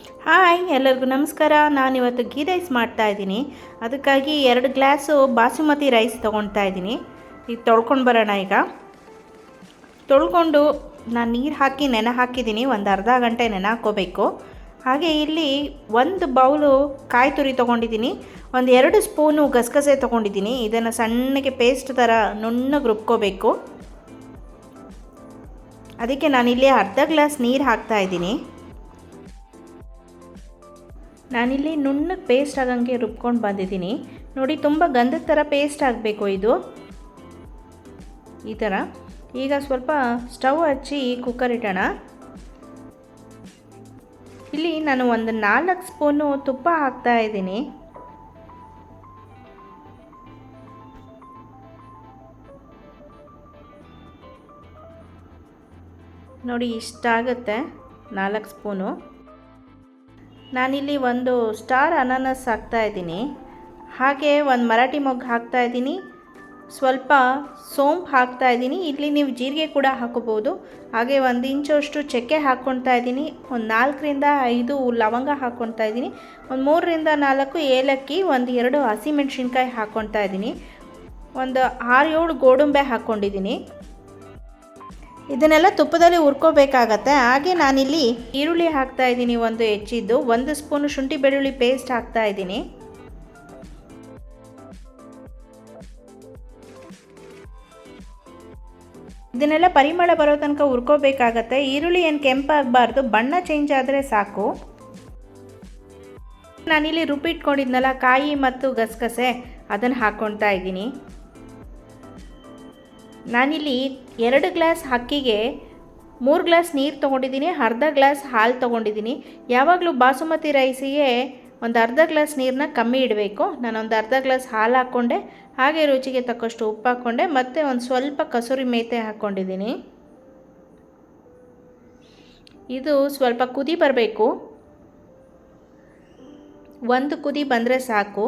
Hi ಎಲ್ಲರಿಗೂ ನಮಸ್ಕಾರ. ನಾನಿವತ್ತು ಗೀ ರೈಸ್ ಮಾಡ್ತಾಯಿದ್ದೀನಿ. ಅದಕ್ಕಾಗಿ 2 ಗ್ಲಾಸು ಬಾಸುಮತಿ ರೈಸ್ ತೊಗೊಳ್ತಾ ಇದ್ದೀನಿ. ಈಗ ತೊಳ್ಕೊಂಡು ಬರೋಣ. ಈಗ ತೊಳ್ಕೊಂಡು ನಾನು ನೀರು ಹಾಕಿ ನೆನೆ ಹಾಕಿದ್ದೀನಿ. ಒಂದು ಅರ್ಧ ಗಂಟೆ ನೆನೆ ಹಾಕ್ಕೋಬೇಕು. ಹಾಗೆ ಇಲ್ಲಿ 1 ಬೌಲು ಕಾಯಿ ತುರಿ ತೊಗೊಂಡಿದ್ದೀನಿ. ಒಂದು 2 ಸ್ಪೂನು ಗಸಗಸೆ ತೊಗೊಂಡಿದ್ದೀನಿ. ಇದನ್ನು ಸಣ್ಣಗೆ ಪೇಸ್ಟ್ ಥರ ನುಣ್ಣಗೆ ರುಬ್ಕೋಬೇಕು. ಅದಕ್ಕೆ ನಾನಿಲ್ಲಿ ಅರ್ಧ ಗ್ಲಾಸ್ ನೀರು ಹಾಕ್ತಾಯಿದ್ದೀನಿ. ನಾನಿಲ್ಲಿ ನುಣ್ಣಗೆ ಪೇಸ್ಟ್ ಆಗಂಗೆ ರುಬ್ಕೊಂಡು ಬಂದಿದ್ದೀನಿ ನೋಡಿ. ತುಂಬ ಗಂಧದ ಥರ ಪೇಸ್ಟ್ ಆಗಬೇಕು ಇದು, ಈ ಥರ. ಈಗ ಸ್ವಲ್ಪ ಸ್ಟವ್ ಹಚ್ಚಿ ಕುಕ್ಕರ್ ಇಡೋಣ. ಇಲ್ಲಿ ನಾನು ಒಂದು 4 ಸ್ಪೂನು ತುಪ್ಪ ಹಾಕ್ತಾ ಇದ್ದೀನಿ. ನೋಡಿ ಇಷ್ಟಾಗುತ್ತೆ 4 ಸ್ಪೂನು. ನಾನಿಲ್ಲಿ ಒಂದು ಸ್ಟಾರ್ ಅನಾನಸ್ ಹಾಕ್ತಾಯಿದ್ದೀನಿ. ಹಾಗೆ ಒಂದು ಮರಾಠಿ ಮೊಗ್ಗು ಹಾಕ್ತಾಯಿದ್ದೀನಿ. ಸ್ವಲ್ಪ ಸೋಂಪು ಹಾಕ್ತಾಯಿದ್ದೀನಿ. ಇಲ್ಲಿ ನೀವು ಜೀರಿಗೆ ಕೂಡ ಹಾಕೋಬೋದು. ಹಾಗೆ 1 ಇಂಚಷ್ಟು ಚಕ್ಕೆ ಹಾಕ್ಕೊಳ್ತಾ ಇದ್ದೀನಿ. ಒಂದು 4ರಿಂದ 5 ಲವಂಗ ಹಾಕ್ಕೊಳ್ತಾ ಇದ್ದೀನಿ. ಒಂದು 3ರಿಂದ 4 ಏಲಕ್ಕಿ, ಒಂದು 2 ಹಸಿಮೆಣಸಿನ್ಕಾಯಿ ಹಾಕ್ಕೊಳ್ತಾ ಇದ್ದೀನಿ. ಒಂದು 6-7 ಗೋಡಂಬಿ ಹಾಕ್ಕೊಂಡಿದ್ದೀನಿ. ಇದನ್ನೆಲ್ಲ ತುಪ್ಪದಲ್ಲಿ ಹುರ್ಕೋಬೇಕಾಗತ್ತೆ. ಹಾಗೆ ನಾನಿಲ್ಲಿ ಈರುಳ್ಳಿ ಹಾಕ್ತಾ ಇದ್ದೀನಿ, ಒಂದು ಹೆಚ್ಚಿದ್ದು. 1 ಸ್ಪೂನು ಶುಂಠಿ ಬೆಳ್ಳುಳ್ಳಿ ಪೇಸ್ಟ್ ಹಾಕ್ತಾ ಇದ್ದೀನಿ. ಇದನ್ನೆಲ್ಲ ಪರಿಮಳ ಬರೋ ತನಕ ಹುರ್ಕೋಬೇಕಾಗತ್ತೆ. ಈರುಳ್ಳಿ ಏನು ಕೆಂಪಾಗಬಾರ್ದು, ಬಣ್ಣ ಚೇಂಜ್ ಆದರೆ ಸಾಕು. ನಾನಿಲ್ಲಿ ರುಬ್ಬಿಟ್ಕೊಂಡಿದ್ನಲ್ಲ ಕಾಯಿ ಮತ್ತು ಗಸಗಸೆ, ಅದನ್ನು ಹಾಕ್ಕೊಳ್ತಾ ಇದ್ದೀನಿ. ನಾನಿಲ್ಲಿ 2 ಗ್ಲಾಸ್ ಅಕ್ಕಿಗೆ 3 ಗ್ಲಾಸ್ ನೀರು ತೊಗೊಂಡಿದ್ದೀನಿ. ಅರ್ಧ ಗ್ಲಾಸ್ ಹಾಲು ತೊಗೊಂಡಿದ್ದೀನಿ. ಯಾವಾಗಲೂ ಬಾಸುಮತಿ ರೈಸಿಗೆ ಒಂದು ಅರ್ಧ ಗ್ಲಾಸ್ ನೀರನ್ನ ಕಮ್ಮಿ ಇಡಬೇಕು. ನಾನೊಂದು ಅರ್ಧ ಗ್ಲಾಸ್ ಹಾಲು ಹಾಕ್ಕೊಂಡೆ. ಹಾಗೆ ರುಚಿಗೆ ತಕ್ಕಷ್ಟು ಉಪ್ಪು ಹಾಕ್ಕೊಂಡೆ. ಮತ್ತು ಒಂದು ಸ್ವಲ್ಪ ಕಸೂರಿ ಮೇಥಿ ಹಾಕ್ಕೊಂಡಿದ್ದೀನಿ. ಇದು ಸ್ವಲ್ಪ ಕುದಿ ಬರಬೇಕು. 1 ಕುದಿ ಬಂದರೆ ಸಾಕು.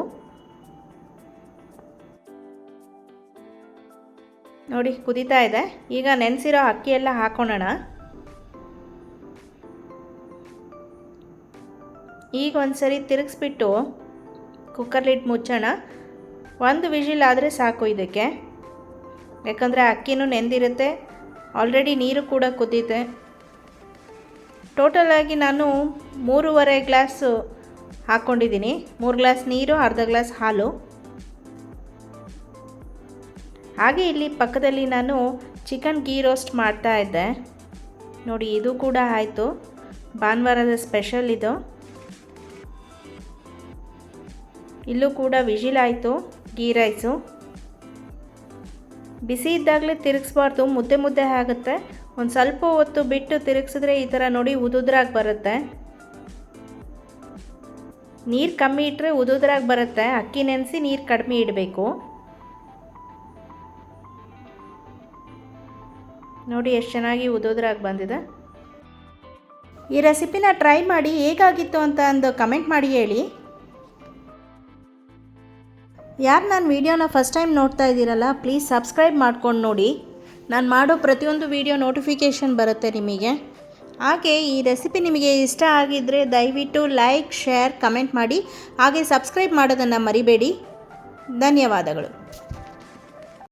ನೋಡಿ ಕುದೀತಾ ಇದೆ. ಈಗ ನೆನೆಸಿರೋ ಅಕ್ಕಿ ಎಲ್ಲ ಹಾಕೋಣ. ಈಗ ಒಂದು ಸರಿ ತಿರುಗಿಸ್ಬಿಟ್ಟು ಕುಕ್ಕರ್ ಲಿಡ್ ಮುಚ್ಚೋಣ. 1 ವಿಜಿಲ್ ಆದರೆ ಸಾಕು ಇದಕ್ಕೆ. ಯಾಕಂದರೆ ಅಕ್ಕಿನೂ ನೆಂದಿರುತ್ತೆ, ಆಲ್ರೆಡಿ ನೀರು ಕೂಡ ಕುದ್ದಿದೆ. ಟೋಟಲಾಗಿ ನಾನು 3.5 ಗ್ಲಾಸು ಹಾಕ್ಕೊಂಡಿದ್ದೀನಿ. 3 ಗ್ಲಾಸ್ ನೀರು, ಅರ್ಧ ಗ್ಲಾಸ್ ಹಾಲು. ಹಾಗೆ ಇಲ್ಲಿ ಪಕ್ಕದಲ್ಲಿ ನಾನು ಚಿಕನ್ ಗೀ ರೋಸ್ಟ್ ಮಾಡ್ತಾ ಇದ್ದೆ ನೋಡಿ. ಇದು ಕೂಡ ಆಯಿತು. ಭಾನುವಾರದ ಸ್ಪೆಷಲ್ ಇದು. ಇಲ್ಲೂ ಕೂಡ ವಿಜಿಲ್ ಆಯಿತು ಗೀ ರೈಸು. ಬಿಸಿ ಇದ್ದಾಗಲೇ ತಿರುಗಿಸ್ಬಾರ್ದು, ಮುದ್ದೆ ಮುದ್ದೆ ಆಗುತ್ತೆ. ಒಂದು ಸ್ವಲ್ಪ ಹೊತ್ತು ಬಿಟ್ಟು ತಿರುಗಿಸಿದ್ರೆ ಈ ಥರ ನೋಡಿ ಉದುದ್ರಾಗಿ ಬರುತ್ತೆ. ನೀರು ಕಮ್ಮಿ ಇಟ್ಟರೆ ಉದುದ್ರಾಗಿ ಬರುತ್ತೆ. ಅಕ್ಕಿ ನೆನೆಸಿ ನೀರು ಕಡಿಮೆ ಇಡಬೇಕು. ನೋಡಿ ಎಷ್ಟು ಚೆನ್ನಾಗಿ ಉದೋದ್ರಾಗಿ ಬಂದಿದೆ. ಈ ರೆಸಿಪಿನ ಟ್ರೈ ಮಾಡಿ ಹೇಗಾಗಿತ್ತು ಅಂತ ಒಂದು ಕಮೆಂಟ್ ಮಾಡಿ ಹೇಳಿ. ಯಾರು ನನ್ನ ವೀಡಿಯೋನ ಫಸ್ಟ್ ಟೈಮ್ ನೋಡ್ತಾ ಇದ್ದೀರಲ್ಲ, ಪ್ಲೀಸ್ ಸಬ್ಸ್ಕ್ರೈಬ್ ಮಾಡ್ಕೊಂಡು ನೋಡಿ. ನಾನು ಮಾಡೋ ಪ್ರತಿಯೊಂದು ವೀಡಿಯೋ ನೋಟಿಫಿಕೇಷನ್ ಬರುತ್ತೆ ನಿಮಗೆ. ಹಾಗೆ ಈ ರೆಸಿಪಿ ನಿಮಗೆ ಇಷ್ಟ ಆಗಿದ್ದರೆ ದಯವಿಟ್ಟು ಲೈಕ್, ಶೇರ್, ಕಮೆಂಟ್ ಮಾಡಿ. ಹಾಗೆ ಸಬ್ಸ್ಕ್ರೈಬ್ ಮಾಡೋದನ್ನು ಮರಿಬೇಡಿ. ಧನ್ಯವಾದಗಳು.